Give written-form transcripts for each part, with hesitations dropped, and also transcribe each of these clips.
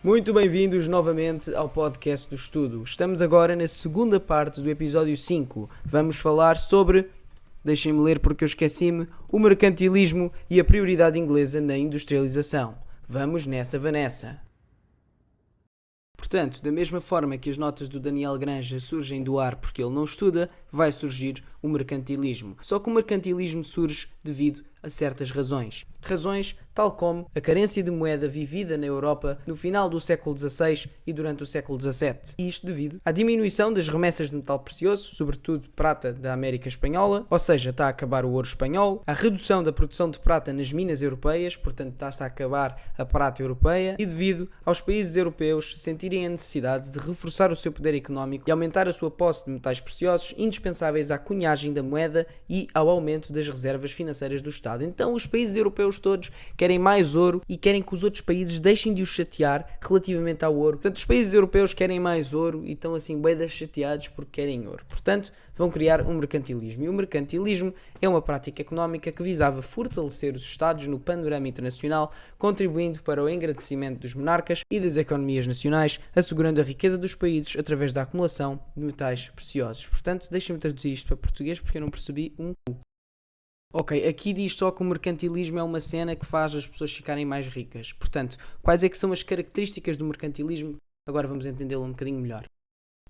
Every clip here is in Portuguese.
Muito bem-vindos novamente ao podcast do estudo. Estamos agora na segunda parte do episódio 5. Vamos falar sobre, deixem-me ler porque eu esqueci-me, o mercantilismo e a prioridade inglesa na industrialização. Vamos nessa, Vanessa! Portanto, da mesma forma que as notas do Daniel Granja surgem do ar porque ele não estuda, vai surgir o mercantilismo. Só que o mercantilismo surge devido a certas razões. Razões tal como a carência de moeda vivida na Europa no final do século XVI e durante o século XVII. E isto devido à diminuição das remessas de metal precioso, sobretudo prata da América Espanhola, ou seja, está a acabar o ouro espanhol, à redução da produção de prata nas minas europeias, portanto está-se a acabar a prata europeia, e devido aos países europeus sentirem a necessidade de reforçar o seu poder económico e aumentar a sua posse de metais preciosos indispensáveis à cunhagem da moeda e ao aumento das reservas financeiras do Estado. Então os países europeus todos querem mais ouro e querem que os outros países deixem de os chatear relativamente ao ouro. Portanto, os países europeus querem mais ouro e estão assim bem chateados porque querem ouro. Portanto, vão criar um mercantilismo. E o mercantilismo é uma prática económica que visava fortalecer os Estados no panorama internacional, contribuindo para o engrandecimento dos monarcas e das economias nacionais, assegurando a riqueza dos países através da acumulação de metais preciosos. Portanto, deixem-me traduzir isto para português porque eu não percebi um cu. Ok, aqui diz só que o mercantilismo é uma cena que faz as pessoas ficarem mais ricas. Portanto, quais é que são as características do mercantilismo? Agora vamos entendê-lo um bocadinho melhor.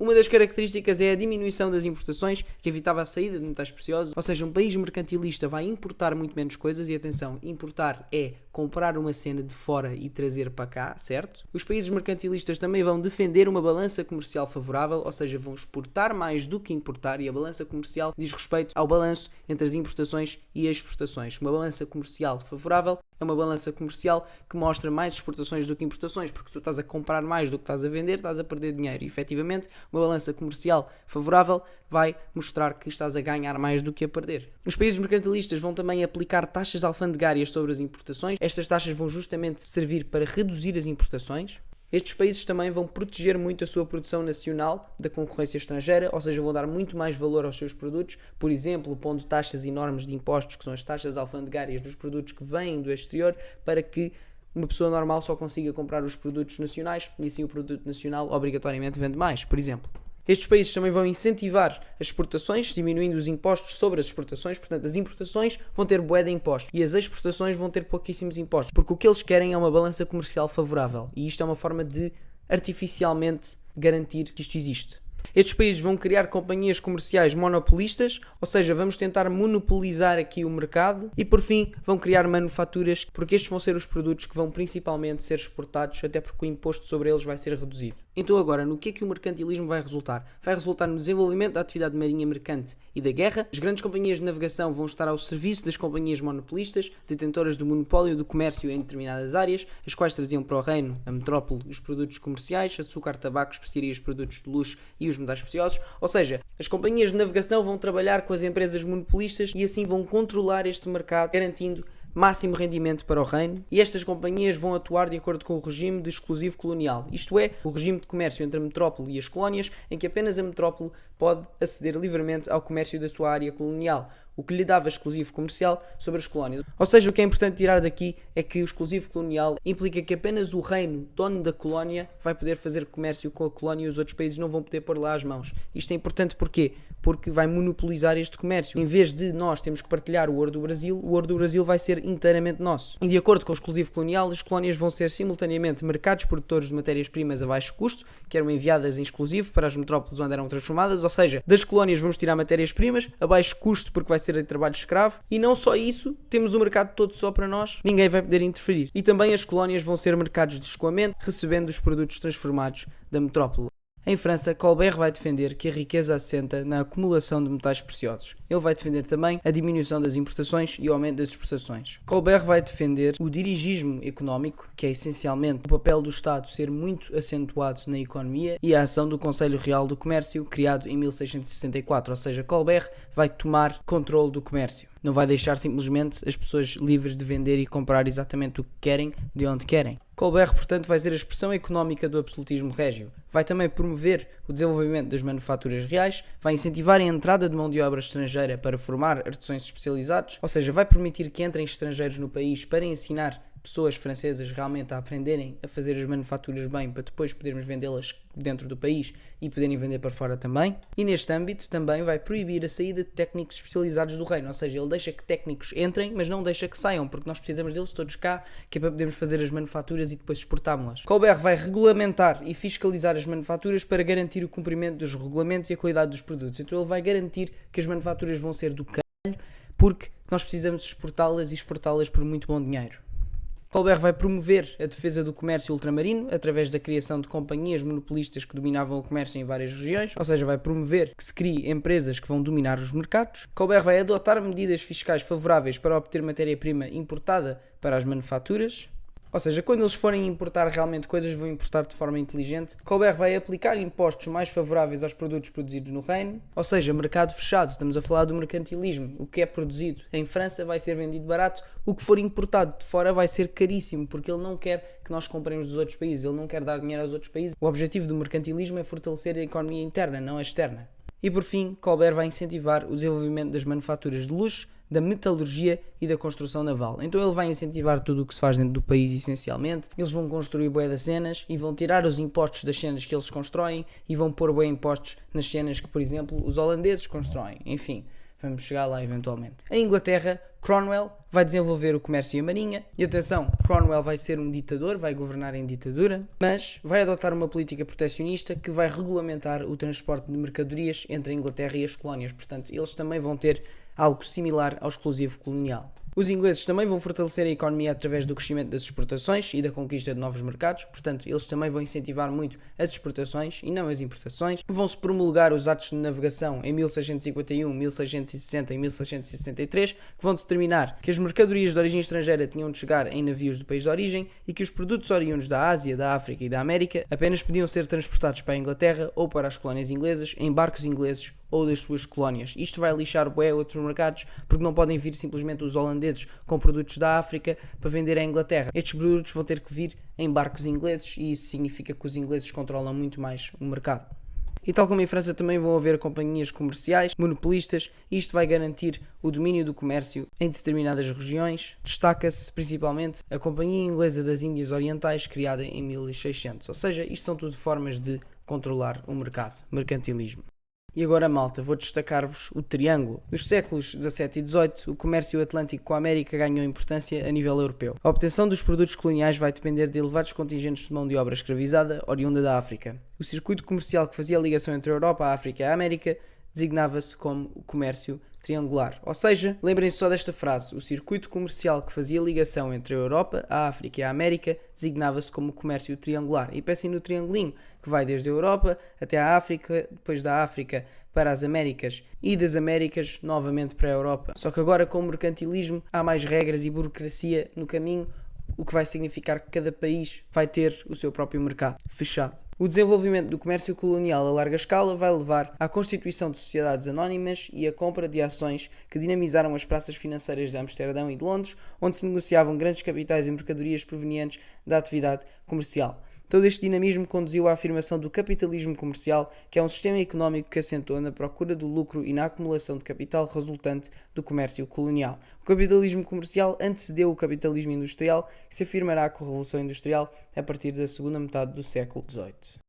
Uma das características é a diminuição das importações, que evitava a saída de metais preciosos, ou seja, um país mercantilista vai importar muito menos coisas, e atenção, importar é comprar uma cena de fora e trazer para cá, certo? Os países mercantilistas também vão defender uma balança comercial favorável, ou seja, vão exportar mais do que importar, e a balança comercial diz respeito ao balanço entre as importações e exportações. Uma balança comercial favorável é uma balança comercial que mostra mais exportações do que importações, porque se tu estás a comprar mais do que estás a vender, estás a perder dinheiro. E, efetivamente, uma balança comercial favorável vai mostrar que estás a ganhar mais do que a perder. Os países mercantilistas vão também aplicar taxas alfandegárias sobre as importações. Estas taxas vão justamente servir para reduzir as importações. Estes países também vão proteger muito a sua produção nacional da concorrência estrangeira, ou seja, vão dar muito mais valor aos seus produtos, por exemplo, pondo taxas enormes de impostos, que são as taxas alfandegárias dos produtos que vêm do exterior, para que uma pessoa normal só consiga comprar os produtos nacionais e assim o produto nacional obrigatoriamente vende mais, por exemplo. Estes países também vão incentivar as exportações, diminuindo os impostos sobre as exportações. Portanto, as importações vão ter bué de impostos e as exportações vão ter pouquíssimos impostos, porque o que eles querem é uma balança comercial favorável, e isto é uma forma de artificialmente garantir que isto existe. Estes países vão criar companhias comerciais monopolistas, ou seja, vamos tentar monopolizar aqui o mercado, e por fim vão criar manufaturas, porque estes vão ser os produtos que vão principalmente ser exportados, até porque o imposto sobre eles vai ser reduzido. Então agora, no que é que o mercantilismo vai resultar? Vai resultar no desenvolvimento da atividade marinha mercante e da guerra. As grandes companhias de navegação vão estar ao serviço das companhias monopolistas, detentoras do monopólio do comércio em determinadas áreas, as quais traziam para o reino, a metrópole, os produtos comerciais, açúcar, tabaco, especiarias, produtos de luxo e os metais preciosos. Ou seja, as companhias de navegação vão trabalhar com as empresas monopolistas e assim vão controlar este mercado, garantindo máximo rendimento para o reino, e estas companhias vão atuar de acordo com o regime de exclusivo colonial, isto é, o regime de comércio entre a metrópole e as colónias, em que apenas a metrópole pode aceder livremente ao comércio da sua área colonial, o que lhe dava exclusivo comercial sobre as colónias. Ou seja, o que é importante tirar daqui é que o exclusivo colonial implica que apenas o reino, dono da colónia, vai poder fazer comércio com a colónia e os outros países não vão poder pôr lá as mãos. Isto é importante porquê? Porque vai monopolizar este comércio. Em vez de nós termos que partilhar o ouro do Brasil, o ouro do Brasil vai ser inteiramente nosso. E de acordo com o exclusivo colonial, as colónias vão ser simultaneamente mercados produtores de matérias-primas a baixo custo, que eram enviadas em exclusivo para as metrópoles onde eram transformadas, ou seja, das colónias vamos tirar matérias-primas a baixo custo porque vai ser em trabalho escravo, e não só isso, temos o mercado todo só para nós, ninguém vai poder interferir. E também as colónias vão ser mercados de escoamento, recebendo os produtos transformados da metrópole. Em França, Colbert vai defender que a riqueza assenta na acumulação de metais preciosos. Ele vai defender também a diminuição das importações e o aumento das exportações. Colbert vai defender o dirigismo económico, que é essencialmente o papel do Estado ser muito acentuado na economia, e a ação do Conselho Real do Comércio, criado em 1664, ou seja, Colbert vai tomar controle do comércio. Não vai deixar simplesmente as pessoas livres de vender e comprar exatamente o que querem, de onde querem. Colbert, portanto, vai ser a expressão económica do absolutismo régio. Vai também promover o desenvolvimento das manufaturas reais, vai incentivar a entrada de mão de obra estrangeira para formar artesãos especializados, ou seja, vai permitir que entrem estrangeiros no país para ensinar pessoas francesas realmente a aprenderem a fazer as manufaturas bem para depois podermos vendê-las dentro do país e poderem vender para fora também. E neste âmbito também vai proibir a saída de técnicos especializados do reino, ou seja, ele deixa que técnicos entrem, mas não deixa que saiam, porque nós precisamos deles todos cá, que é para podermos fazer as manufaturas e depois exportámos-las. Colbert vai regulamentar e fiscalizar as manufaturas para garantir o cumprimento dos regulamentos e a qualidade dos produtos. Então ele vai garantir que as manufaturas vão ser do caralho, porque nós precisamos exportá-las e exportá-las por muito bom dinheiro. Colbert vai promover a defesa do comércio ultramarino através da criação de companhias monopolistas que dominavam o comércio em várias regiões, ou seja, vai promover que se crie empresas que vão dominar os mercados. Colbert vai adotar medidas fiscais favoráveis para obter matéria-prima importada para as manufaturas. Ou seja, quando eles forem importar realmente coisas, vão importar de forma inteligente. Colbert vai aplicar impostos mais favoráveis aos produtos produzidos no reino. Ou seja, mercado fechado. Estamos a falar do mercantilismo. O que é produzido em França vai ser vendido barato. O que for importado de fora vai ser caríssimo, porque ele não quer que nós compremos dos outros países. Ele não quer dar dinheiro aos outros países. O objetivo do mercantilismo é fortalecer a economia interna, não a externa. E por fim, Colbert vai incentivar o desenvolvimento das manufaturas de luxo, da metalurgia e da construção naval. Então ele vai incentivar tudo o que se faz dentro do país, essencialmente. Eles vão construir bué das cenas e vão tirar os impostos das cenas que eles constroem e vão pôr bué impostos nas cenas que, por exemplo, os holandeses constroem. Enfim, vamos chegar lá eventualmente. Em Inglaterra, Cromwell vai desenvolver o comércio e a marinha. E atenção, Cromwell vai ser um ditador, vai governar em ditadura, mas vai adotar uma política protecionista que vai regulamentar o transporte de mercadorias entre a Inglaterra e as colónias. Portanto, eles também vão ter algo similar ao exclusivo colonial. Os ingleses também vão fortalecer a economia através do crescimento das exportações e da conquista de novos mercados, portanto, eles também vão incentivar muito as exportações e não as importações. Vão-se promulgar os atos de navegação em 1651, 1660 e 1663, que vão determinar que as mercadorias de origem estrangeira tinham de chegar em navios do país de origem e que os produtos oriundos da Ásia, da África e da América apenas podiam ser transportados para a Inglaterra ou para as colónias inglesas em barcos ingleses ou das suas colónias. Isto vai lixar bué outros mercados, porque não podem vir simplesmente os holandeses com produtos da África para vender à Inglaterra. Estes produtos vão ter que vir em barcos ingleses e isso significa que os ingleses controlam muito mais o mercado. E tal como em França também vão haver companhias comerciais, monopolistas, e isto vai garantir o domínio do comércio em determinadas regiões. Destaca-se principalmente a Companhia Inglesa das Índias Orientais, criada em 1600. Ou seja, isto são tudo formas de controlar o mercado, mercantilismo. E agora, malta, vou destacar-vos o triângulo. Nos séculos XVII e XVIII, o comércio atlântico com a América ganhou importância a nível europeu. A obtenção dos produtos coloniais vai depender de elevados contingentes de mão de obra escravizada oriunda da África. O circuito comercial que fazia a ligação entre a Europa, a África e a América designava-se como o comércio triangular. Ou seja, lembrem-se só desta frase: o circuito comercial que fazia ligação entre a Europa, a África e a América designava-se como comércio triangular. E pensem no triangulinho, que vai desde a Europa até a África, depois da África para as Américas e das Américas novamente para a Europa. Só que agora com o mercantilismo há mais regras e burocracia no caminho, o que vai significar que cada país vai ter o seu próprio mercado fechado. O desenvolvimento do comércio colonial a larga escala vai levar à constituição de sociedades anónimas e à compra de ações que dinamizaram as praças financeiras de Amsterdão e de Londres, onde se negociavam grandes capitais e mercadorias provenientes da atividade comercial. Todo este dinamismo conduziu à afirmação do capitalismo comercial, que é um sistema económico que assentou na procura do lucro e na acumulação de capital resultante do comércio colonial. O capitalismo comercial antecedeu o capitalismo industrial, que se afirmará com a Revolução Industrial a partir da segunda metade do século XVIII.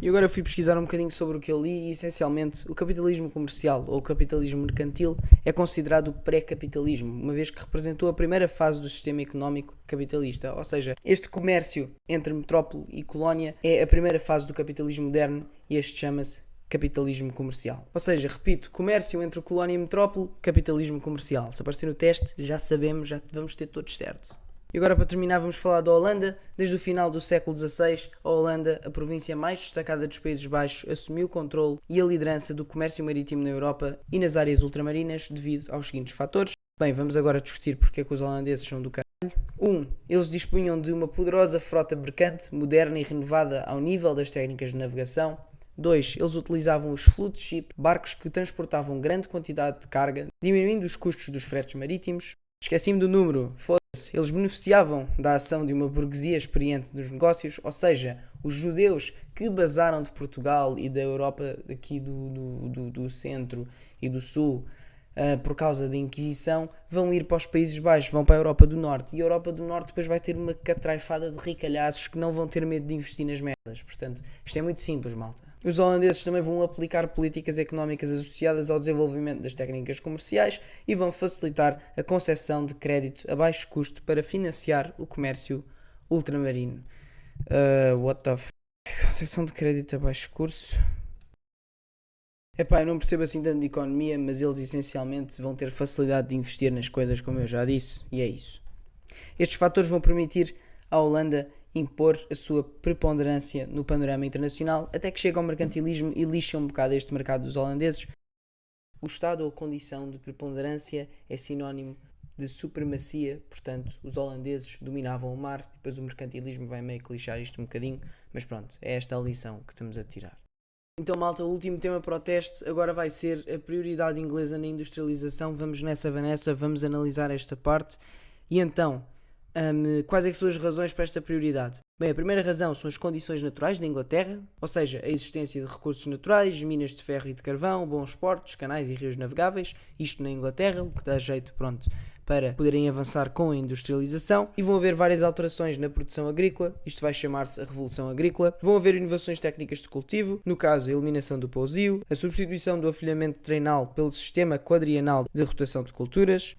E agora eu fui pesquisar um bocadinho sobre o que eu li e, essencialmente, o capitalismo comercial ou o capitalismo mercantil é considerado o pré-capitalismo, uma vez que representou a primeira fase do sistema económico capitalista. Ou seja, este comércio entre metrópole e colónia é a primeira fase do capitalismo moderno e este chama-se capitalismo comercial. Ou seja, repito, comércio entre colónia e metrópole, capitalismo comercial. Se aparecer no teste, já sabemos, já vamos ter todos certo. E agora, para terminar, vamos falar da Holanda. Desde o final do século XVI, a Holanda, a província mais destacada dos Países Baixos, assumiu o controle e a liderança do comércio marítimo na Europa e nas áreas ultramarinas devido aos seguintes fatores. Bem, vamos agora discutir porque é que os holandeses são do caralho. 1. Eles dispunham de uma poderosa frota mercante, moderna e renovada ao nível das técnicas de navegação. 2. Eles utilizavam os float ship, barcos que transportavam grande quantidade de carga, diminuindo os custos dos fretes marítimos. Esqueci-me do número. Eles beneficiavam da ação de uma burguesia experiente nos negócios, ou seja, os judeus que basaram de Portugal e da Europa aqui do centro e do sul por causa da Inquisição, vão ir para os Países Baixos, vão para a Europa do Norte. E a Europa do Norte depois vai ter uma catraifada de ricalhaços que não vão ter medo de investir nas merdas. Portanto, isto é muito simples, malta. Os holandeses também vão aplicar políticas económicas associadas ao desenvolvimento das técnicas comerciais e vão facilitar a concessão de crédito a baixo custo para financiar o comércio ultramarino. What the f... Concessão de crédito a baixo custo? Epá, eu não percebo assim tanto de economia, mas eles essencialmente vão ter facilidade de investir nas coisas, como eu já disse, e é isso. Estes fatores vão permitir à Holanda impor a sua preponderância no panorama internacional, até que chega ao mercantilismo e lixa um bocado este mercado dos holandeses. O estado ou condição de preponderância é sinónimo de supremacia, portanto, os holandeses dominavam o mar, depois o mercantilismo vai meio que lixar isto um bocadinho, mas pronto, é esta a lição que estamos a tirar. Então, malta, o último tema para o teste agora vai ser a prioridade inglesa na industrialização. Vamos nessa, Vanessa, vamos analisar esta parte. E então, quais é que são as razões para esta prioridade? Bem, a primeira razão são as condições naturais da Inglaterra, ou seja, a existência de recursos naturais, minas de ferro e de carvão, bons portos, canais e rios navegáveis, isto na Inglaterra, o que dá jeito, pronto, para poderem avançar com a industrialização. E vão haver várias alterações na produção agrícola, isto vai chamar-se a Revolução Agrícola. Vão haver inovações técnicas de cultivo, no caso a eliminação do pousio, a substituição do afilhamento treinal pelo sistema quadrienal de rotação de culturas.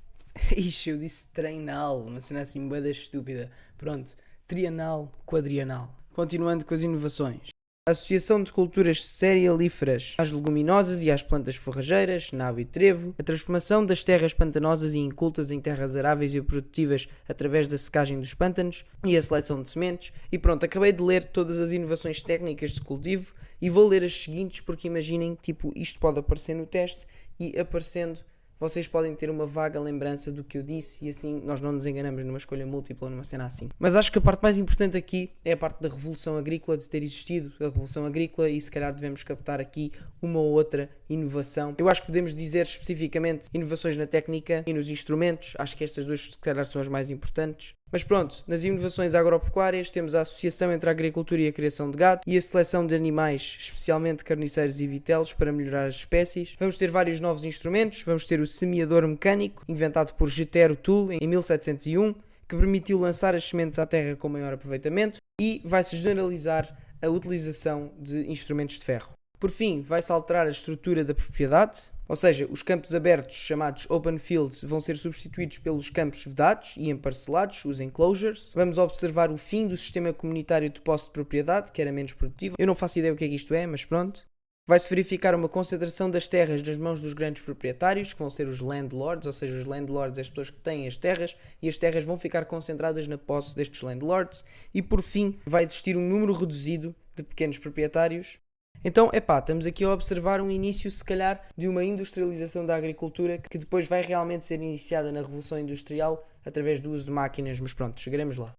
Ixi, eu disse treinal, uma cena assim bué da estúpida. Pronto, trienal, quadrienal. Continuando com as inovações. A associação de culturas cerealíferas às leguminosas e às plantas forrageiras, nabo e trevo, a transformação das terras pantanosas e incultas em terras aráveis e produtivas através da secagem dos pântanos e a seleção de sementes. E pronto, acabei de ler todas as inovações técnicas de cultivo e vou ler as seguintes porque imaginem que tipo, isto pode aparecer no teste e aparecendo vocês podem ter uma vaga lembrança do que eu disse e assim nós não nos enganamos numa escolha múltipla ou numa cena assim. Mas acho que a parte mais importante aqui é a parte da Revolução Agrícola, de ter existido a Revolução Agrícola, e se calhar devemos captar aqui uma ou outra inovação. Eu acho que podemos dizer especificamente inovações na técnica e nos instrumentos, acho que estas duas se calhar são as mais importantes. Mas pronto, nas inovações agropecuárias temos a associação entre a agricultura e a criação de gado e a seleção de animais, especialmente carniceiros e vitelos, para melhorar as espécies. Vamos ter vários novos instrumentos, vamos ter o semeador mecânico, inventado por Getero Tool em 1701, que permitiu lançar as sementes à terra com maior aproveitamento, e vai-se generalizar a utilização de instrumentos de ferro. Por fim, vai-se alterar a estrutura da propriedade, ou seja, os campos abertos, chamados open fields, vão ser substituídos pelos campos vedados e emparcelados, os enclosures. Vamos observar o fim do sistema comunitário de posse de propriedade, que era menos produtivo. Eu não faço ideia o que é que isto é, mas pronto. Vai-se verificar uma concentração das terras nas mãos dos grandes proprietários, que vão ser os landlords, ou seja, os landlords as pessoas que têm as terras, e as terras vão ficar concentradas na posse destes landlords. E por fim, vai existir um número reduzido de pequenos proprietários. Então, estamos aqui a observar um início, se calhar, de uma industrialização da agricultura que depois vai realmente ser iniciada na Revolução Industrial através do uso de máquinas, mas pronto, chegaremos lá.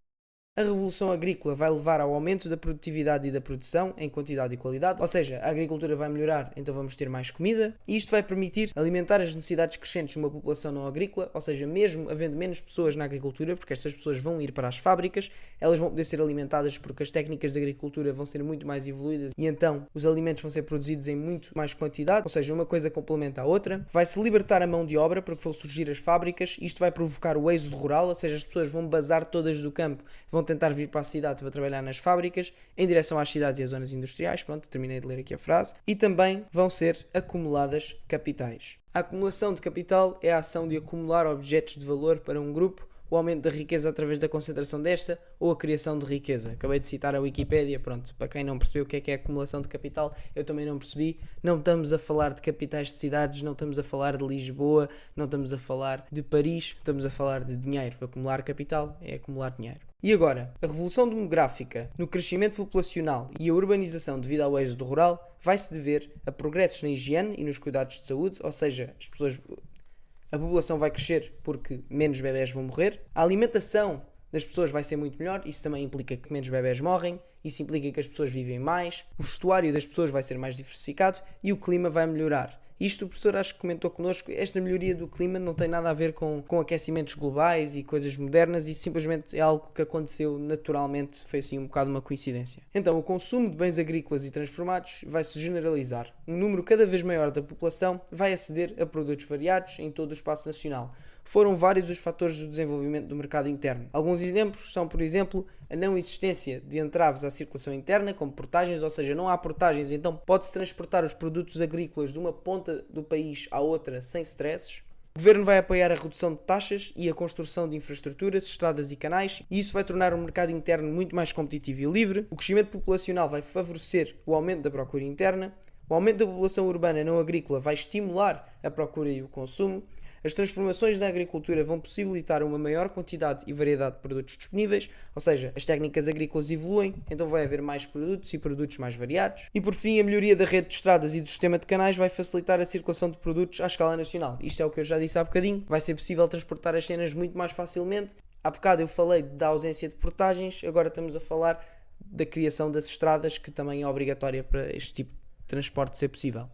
A Revolução Agrícola vai levar ao aumento da produtividade e da produção em quantidade e qualidade, ou seja, a agricultura vai melhorar, então vamos ter mais comida, e isto vai permitir alimentar as necessidades crescentes de uma população não agrícola, ou seja, mesmo havendo menos pessoas na agricultura, porque estas pessoas vão ir para as fábricas, elas vão poder ser alimentadas porque as técnicas de agricultura vão ser muito mais evoluídas e então os alimentos vão ser produzidos em muito mais quantidade, ou seja, uma coisa complementa a outra. Vai-se libertar a mão de obra porque vão surgir as fábricas, isto vai provocar o êxodo rural, ou seja, as pessoas vão bazar todas do campo, vão tentar vir para a cidade para trabalhar nas fábricas, em direção às cidades e às zonas industriais, pronto, terminei de ler aqui a frase, e também vão ser acumuladas capitais. A acumulação de capital é a ação de acumular objetos de valor para um grupo, o aumento da riqueza através da concentração desta ou a criação de riqueza. Acabei de citar a Wikipédia, pronto, para quem não percebeu o que é acumulação de capital, eu também não percebi. Não estamos a falar de capitais de cidades, não estamos a falar de Lisboa, não estamos a falar de Paris, estamos a falar de dinheiro. Acumular capital é acumular dinheiro. E agora, a revolução demográfica no crescimento populacional e a urbanização devido ao êxodo rural vai-se dever a progressos na higiene e nos cuidados de saúde, ou seja, a população vai crescer porque menos bebés vão morrer. A alimentação das pessoas vai ser muito melhor, isso também implica que menos bebés morrem, isso implica que as pessoas vivem mais, o vestuário das pessoas vai ser mais diversificado e o clima vai melhorar. Isto o professor acho que comentou connosco, esta melhoria do clima não tem nada a ver com aquecimentos globais e coisas modernas, e simplesmente é algo que aconteceu naturalmente, foi assim um bocado uma coincidência. Então, o consumo de bens agrícolas e transformados vai se generalizar. Um número cada vez maior da população vai aceder a produtos variados em todo o espaço nacional. Foram vários os fatores do desenvolvimento do mercado interno. Alguns exemplos são, por exemplo, a não existência de entraves à circulação interna, como portagens, ou seja, não há portagens, então pode-se transportar os produtos agrícolas de uma ponta do país à outra sem stresses. O governo vai apoiar a redução de taxas e a construção de infraestruturas, estradas e canais, e isso vai tornar o mercado interno muito mais competitivo e livre. O crescimento populacional vai favorecer o aumento da procura interna. O aumento da população urbana não agrícola vai estimular a procura e o consumo. As transformações da agricultura vão possibilitar uma maior quantidade e variedade de produtos disponíveis, ou seja, as técnicas agrícolas evoluem, então vai haver mais produtos e produtos mais variados. E por fim, a melhoria da rede de estradas e do sistema de canais vai facilitar a circulação de produtos à escala nacional. Isto é o que eu já disse há bocadinho, vai ser possível transportar as cenas muito mais facilmente. Há bocado eu falei da ausência de portagens, agora estamos a falar da criação das estradas, que também é obrigatória para este tipo de transporte ser possível.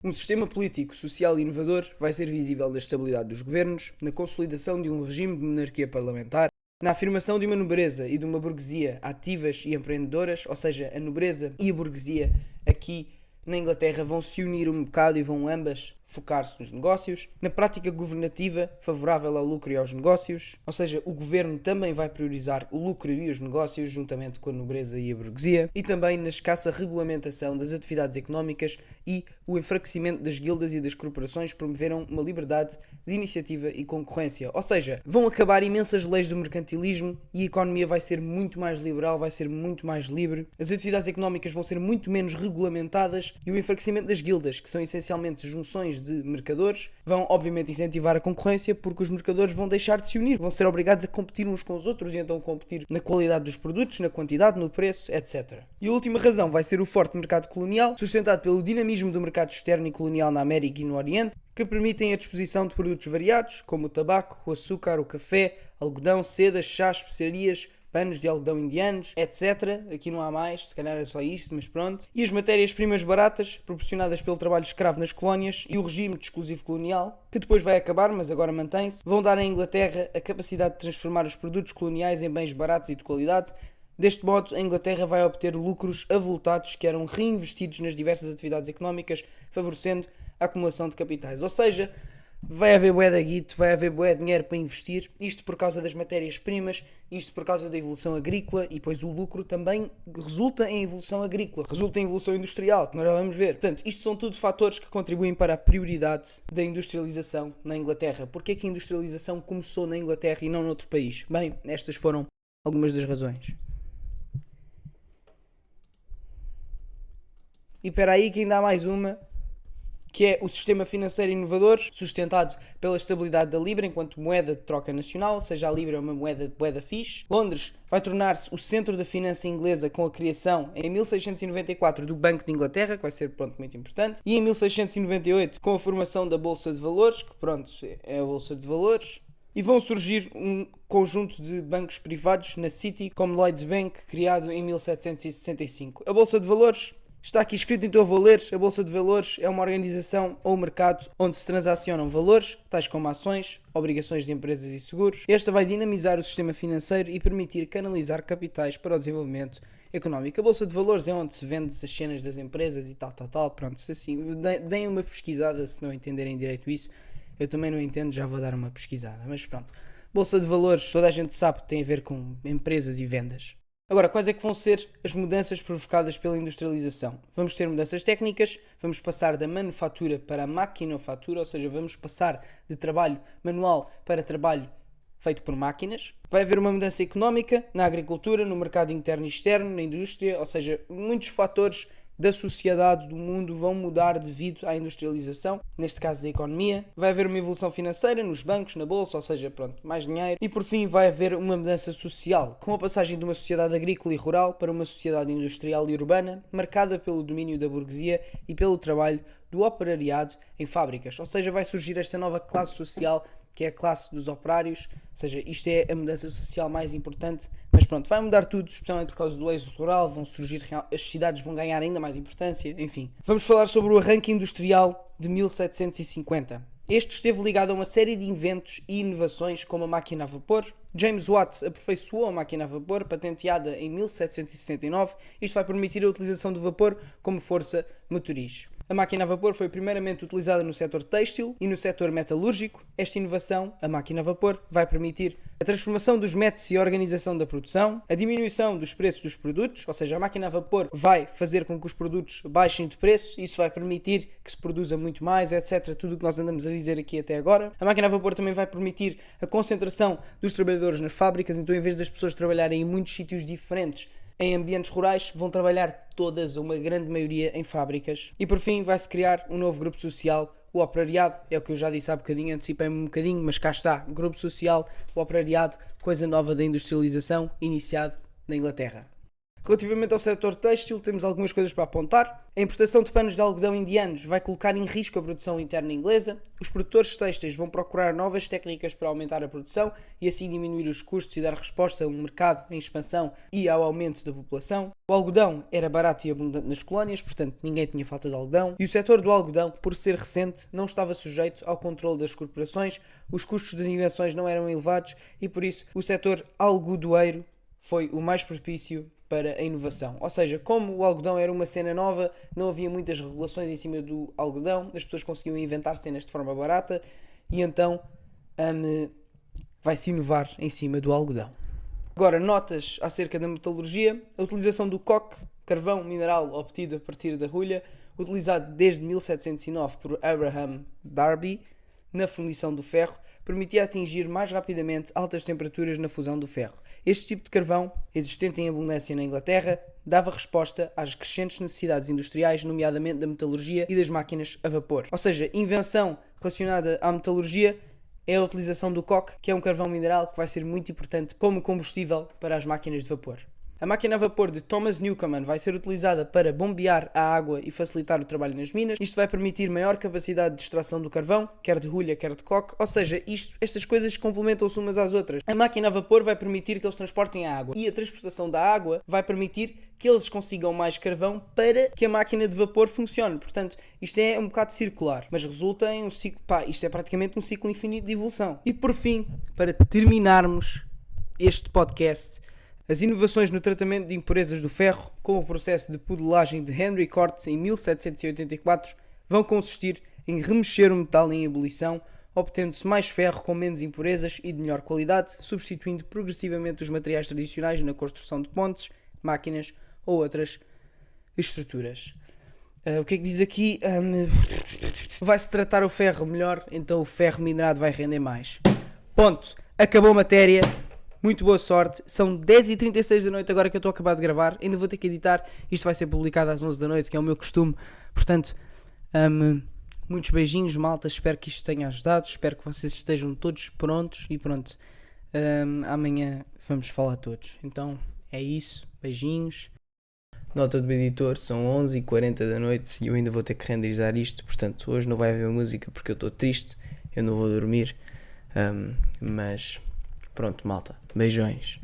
Um sistema político, social e inovador vai ser visível na estabilidade dos governos, na consolidação de um regime de monarquia parlamentar, na afirmação de uma nobreza e de uma burguesia ativas e empreendedoras, ou seja, a nobreza e a burguesia aqui na Inglaterra vão se unir um bocado e vão ambas focar-se nos negócios, na prática governativa favorável ao lucro e aos negócios, ou seja, o governo também vai priorizar o lucro e os negócios juntamente com a nobreza e a burguesia, e também na escassa regulamentação das atividades económicas e o enfraquecimento das guildas e das corporações promoveram uma liberdade de iniciativa e concorrência, ou seja, vão acabar imensas leis do mercantilismo e a economia vai ser muito mais liberal, vai ser muito mais livre, as atividades económicas vão ser muito menos regulamentadas e o enfraquecimento das guildas, que são essencialmente junções de mercadores, vão obviamente incentivar a concorrência, porque os mercadores vão deixar de se unir, vão ser obrigados a competir uns com os outros e então competir na qualidade dos produtos, na quantidade, no preço, etc. E a última razão vai ser o forte mercado colonial, sustentado pelo dinamismo do mercado externo e colonial na América e no Oriente, que permitem a disposição de produtos variados, como o tabaco, o açúcar, o café, algodão, sedas, chás, especiarias, panos de algodão indianos, etc. Aqui não há mais, se calhar é só isto, mas pronto. E as matérias-primas baratas, proporcionadas pelo trabalho escravo nas colónias e o regime de exclusivo colonial, que depois vai acabar, mas agora mantém-se, vão dar à Inglaterra a capacidade de transformar os produtos coloniais em bens baratos e de qualidade. Deste modo, a Inglaterra vai obter lucros avultados que eram reinvestidos nas diversas atividades económicas, favorecendo a acumulação de capitais. Ou seja, vai haver bué de guito, vai haver bué de dinheiro para investir, isto por causa das matérias-primas, isto por causa da evolução agrícola, e depois o lucro também resulta em evolução agrícola, resulta em evolução industrial, que nós já vamos ver. Portanto, isto são tudo fatores que contribuem para a prioridade da industrialização na Inglaterra. Porquê é que a industrialização começou na Inglaterra e não noutro país? Bem, estas foram algumas das razões. E espera aí que ainda há mais uma, que é o sistema financeiro inovador, sustentado pela estabilidade da Libra enquanto moeda de troca nacional, ou seja, a Libra é uma moeda fixe. Londres vai tornar-se o centro da finança inglesa com a criação em 1694 do Banco de Inglaterra, que vai ser muito importante, e em 1698 com a formação da Bolsa de Valores, que é a Bolsa de Valores, e vão surgir um conjunto de bancos privados na City, como Lloyds Bank, criado em 1765. A Bolsa de Valores está aqui escrito, então eu vou ler. A Bolsa de Valores é uma organização ou mercado onde se transacionam valores, tais como ações, obrigações de empresas e seguros. Esta vai dinamizar o sistema financeiro e permitir canalizar capitais para o desenvolvimento económico. A Bolsa de Valores é onde se vende as cenas das empresas e tal. Pronto, assim, deem uma pesquisada se não entenderem direito isso. Eu também não entendo, já vou dar uma pesquisada. Mas pronto, Bolsa de Valores, toda a gente sabe que tem a ver com empresas e vendas. Agora, quais é que vão ser as mudanças provocadas pela industrialização? Vamos ter mudanças técnicas, vamos passar da manufatura para a maquinofatura, ou seja, vamos passar de trabalho manual para trabalho feito por máquinas. Vai haver uma mudança económica na agricultura, no mercado interno e externo, na indústria, ou seja, muitos fatores da sociedade, do mundo, vão mudar devido à industrialização, neste caso da economia. Vai haver uma evolução financeira nos bancos, na bolsa, ou seja, mais dinheiro. E por fim vai haver uma mudança social, com a passagem de uma sociedade agrícola e rural para uma sociedade industrial e urbana, marcada pelo domínio da burguesia e pelo trabalho do operariado em fábricas. Ou seja, vai surgir esta nova classe social, que é a classe dos operários, ou seja, isto é a mudança social mais importante, mas pronto, vai mudar tudo, especialmente por causa do êxodo rural, vão surgir, as cidades vão ganhar ainda mais importância, enfim. Vamos falar sobre o arranque industrial de 1750. Este esteve ligado a uma série de inventos e inovações como a máquina a vapor. James Watt aperfeiçoou a máquina a vapor, patenteada em 1769. Isto vai permitir a utilização do vapor como força motriz. A máquina a vapor foi primeiramente utilizada no setor têxtil e no setor metalúrgico. Esta inovação, a máquina a vapor, vai permitir a transformação dos métodos e a organização da produção, a diminuição dos preços dos produtos, ou seja, a máquina a vapor vai fazer com que os produtos baixem de preço, isso vai permitir que se produza muito mais, etc. Tudo o que nós andamos a dizer aqui até agora. A máquina a vapor também vai permitir a concentração dos trabalhadores nas fábricas, então em vez das pessoas trabalharem em muitos sítios diferentes, em ambientes rurais, vão trabalhar todas, ou uma grande maioria, em fábricas. E por fim vai-se criar um novo grupo social, o operariado. É o que eu já disse há bocadinho, antecipei-me um bocadinho, mas cá está. Grupo social, o operariado, coisa nova da industrialização, iniciado na Inglaterra. Relativamente ao setor têxtil, temos algumas coisas para apontar. A importação de panos de algodão indianos vai colocar em risco a produção interna inglesa. Os produtores têxteis vão procurar novas técnicas para aumentar a produção e assim diminuir os custos e dar resposta a um mercado em expansão e ao aumento da população. O algodão era barato e abundante nas colónias, portanto ninguém tinha falta de algodão. E o setor do algodão, por ser recente, não estava sujeito ao controle das corporações, os custos das invenções não eram elevados e por isso o setor algodoeiro foi o mais propício para a inovação. Ou seja, como o algodão era uma cena nova, não havia muitas regulações em cima do algodão, as pessoas conseguiam inventar cenas de forma barata e então vai-se inovar em cima do algodão. Agora, notas acerca da metalurgia. A utilização do coque, carvão mineral obtido a partir da rolha, utilizado desde 1709 por Abraham Darby na fundição do ferro, permitia atingir mais rapidamente altas temperaturas na fusão do ferro. Este tipo de carvão, existente em abundância na Inglaterra, dava resposta às crescentes necessidades industriais, nomeadamente da metalurgia e das máquinas a vapor. Ou seja, invenção relacionada à metalurgia é a utilização do coque, que é um carvão mineral que vai ser muito importante como combustível para as máquinas de vapor. A máquina a vapor de Thomas Newcomen vai ser utilizada para bombear a água e facilitar o trabalho nas minas. Isto vai permitir maior capacidade de extração do carvão, quer de rolha, quer de coque. Ou seja, estas coisas complementam-se umas às outras. A máquina a vapor vai permitir que eles transportem a água e a transportação da água vai permitir que eles consigam mais carvão para que a máquina de vapor funcione. Portanto, isto é um bocado circular, mas resulta em um ciclo. Isto é praticamente um ciclo infinito de evolução. E por fim, para terminarmos este podcast, as inovações no tratamento de impurezas do ferro, como o processo de pudelagem de Henry Cortes em 1784, vão consistir em remexer o metal em ebulição, obtendo-se mais ferro com menos impurezas e de melhor qualidade, substituindo progressivamente os materiais tradicionais na construção de pontes, máquinas ou outras estruturas. O que é que diz aqui? Vai-se tratar o ferro melhor, então o ferro minerado vai render mais. Ponto. Acabou a matéria. Muito boa sorte. São 10h36 da noite agora que eu estou a acabar de gravar. Ainda vou ter que editar. Isto vai ser publicado às 11 da noite, que é o meu costume. Portanto, muitos beijinhos, malta. Espero que isto tenha ajudado. Espero que vocês estejam todos prontos. E pronto, amanhã vamos falar todos. Então, é isso. Beijinhos. Nota do editor, são 11h40 da noite e eu ainda vou ter que renderizar isto. Portanto, hoje não vai haver música porque eu estou triste. Eu não vou dormir. Mas... pronto, malta. Beijões.